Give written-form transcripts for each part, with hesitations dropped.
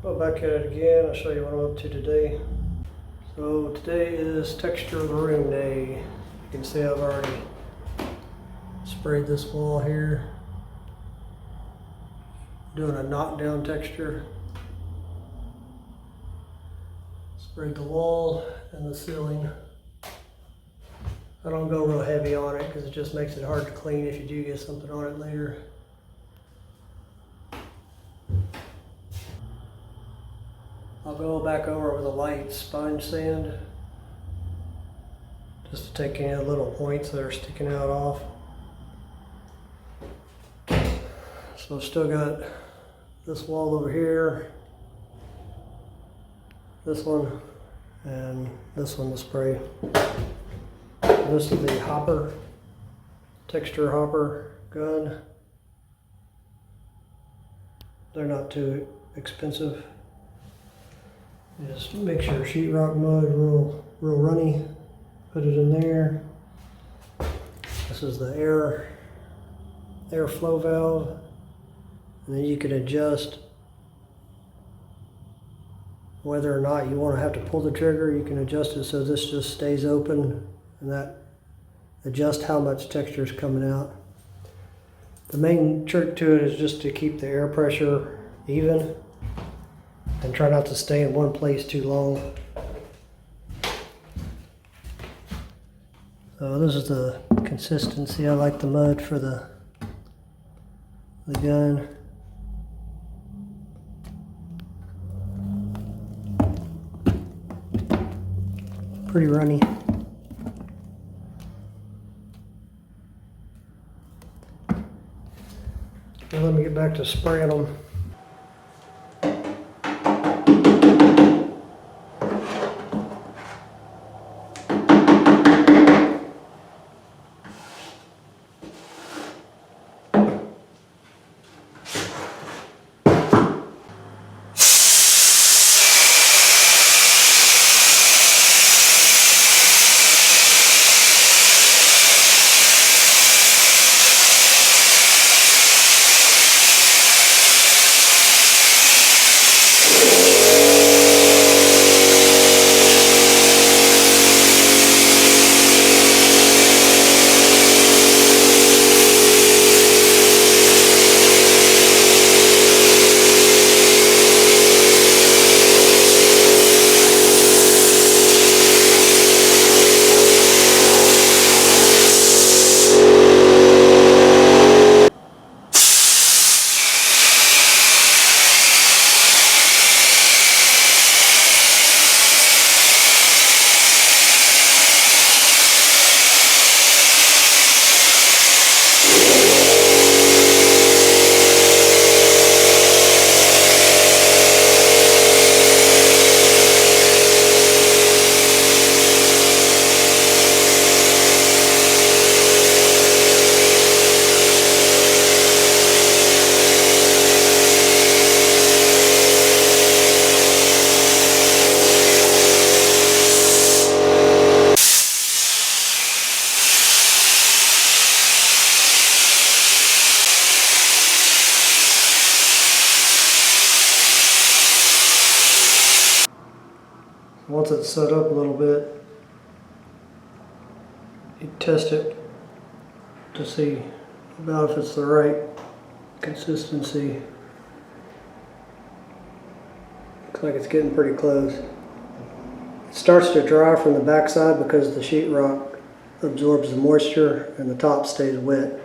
Go back at it again. I'll show you what I'm up to today. So today is texture room day. You can see I've already sprayed this wall here. Doing a knockdown texture. Sprayed the wall and the ceiling. I don't go real heavy on it because it just makes it hard to clean if you do get something on it later. I'll go back over with a light sponge sand just to take any little points that are sticking out off. So I've still got this wall over here, this one, and this one to spray. This is the hopper, texture hopper gun. They're not too expensive. Just mix your sheetrock mud real runny. Put it in there. This is the air flow valve, and then you can adjust whether or not you want to have to pull the trigger. You can adjust it so this just stays open, and that adjusts how much texture is coming out. The main trick to it is just to keep the air pressure even and try not to stay in one place too long. So this is the consistency. I like the mud for the gun. Pretty runny. Now let me get back to spraying them. Once it's set up a little bit, you test it to see about if it's the right consistency. Looks like it's getting pretty close. It starts to dry from the backside because the sheetrock absorbs the moisture and the top stays wet.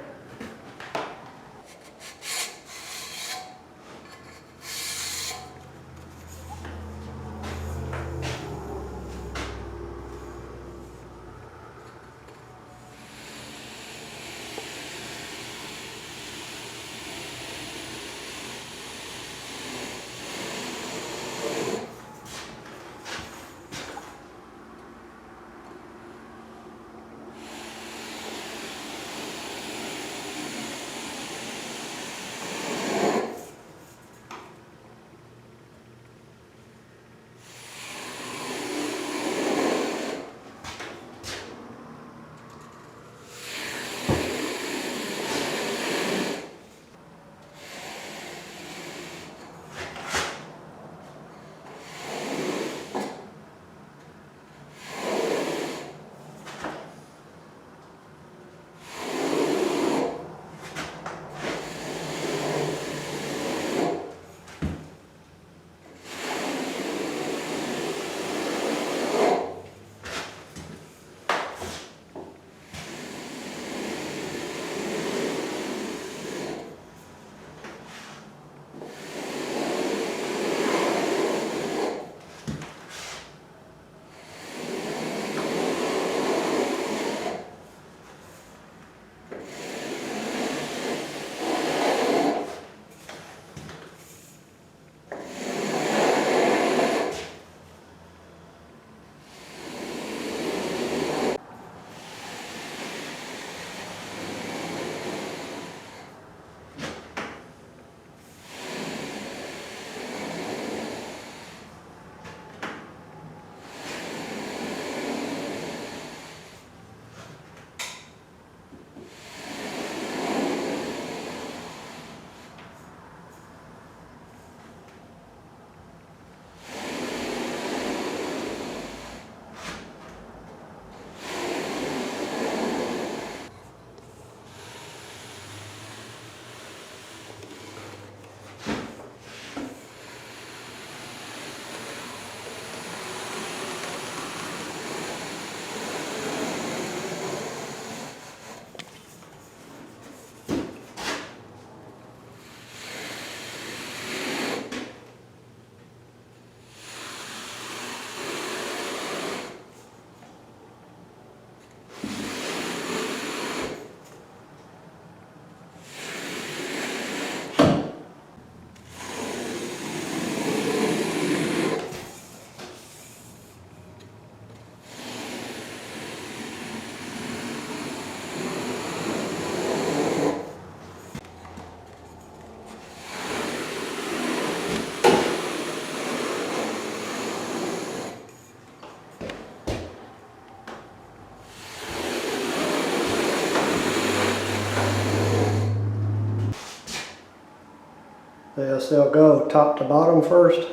Yes, they'll go top to bottom first,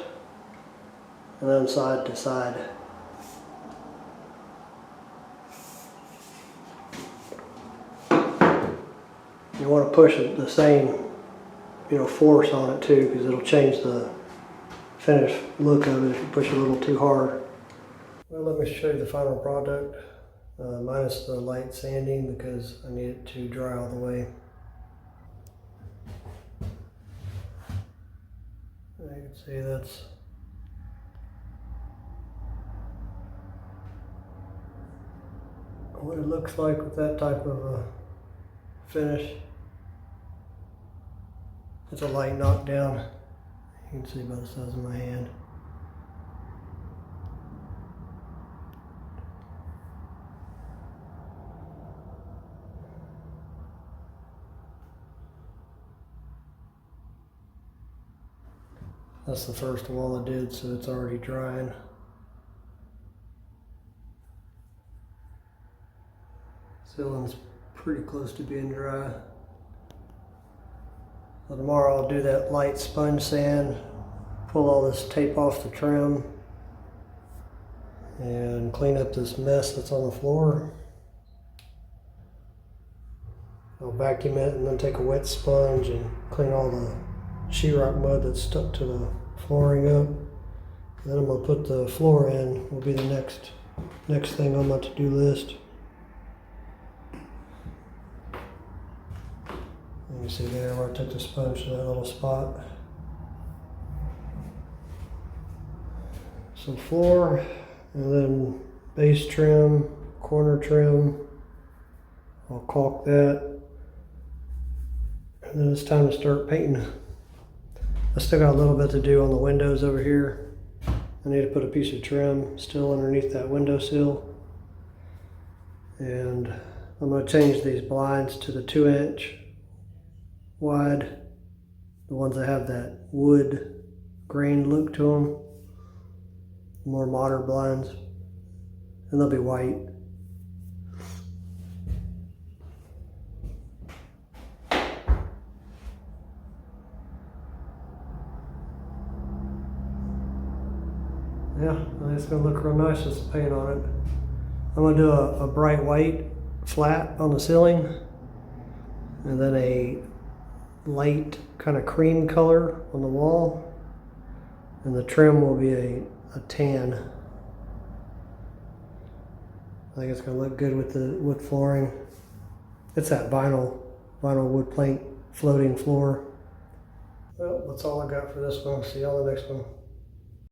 and then side to side. You want to push the same, force on it too, because it'll change the finished look of it if you push a little too hard. Well, let me show you the final product, minus the light sanding, because I need it to dry all the way. You can see that's what it looks like with that type of a finish. It's a light knockdown. You can see by the size of my hand. That's the first wall I did, so it's already drying. Ceiling's pretty close to being dry. So tomorrow I'll do that light sponge sand, pull all this tape off the trim, and clean up this mess that's on the floor. I'll vacuum it and then take a wet sponge and clean all the sheetrock mud that's stuck to the flooring up. And then I'm gonna put the floor in, will be the next thing on my to-do list. You can see there where I took the sponge to that little spot. So floor, and then base trim, corner trim. I'll caulk that. And then it's time to start painting. I still got a little bit to do on the windows over here. I need to put a piece of trim still underneath that windowsill. And I'm going to change these blinds to the 2-inch wide. The ones that have that wood grain look to them. More modern blinds. And they'll be white. Yeah, I think it's gonna look real nice with the paint on it. I'm gonna do a bright white flat on the ceiling, and then a light kind of cream color on the wall, and the trim will be a tan. I think it's gonna look good with the wood flooring. It's that vinyl wood plank floating floor. Well, that's all I got for this one. See you on the next one.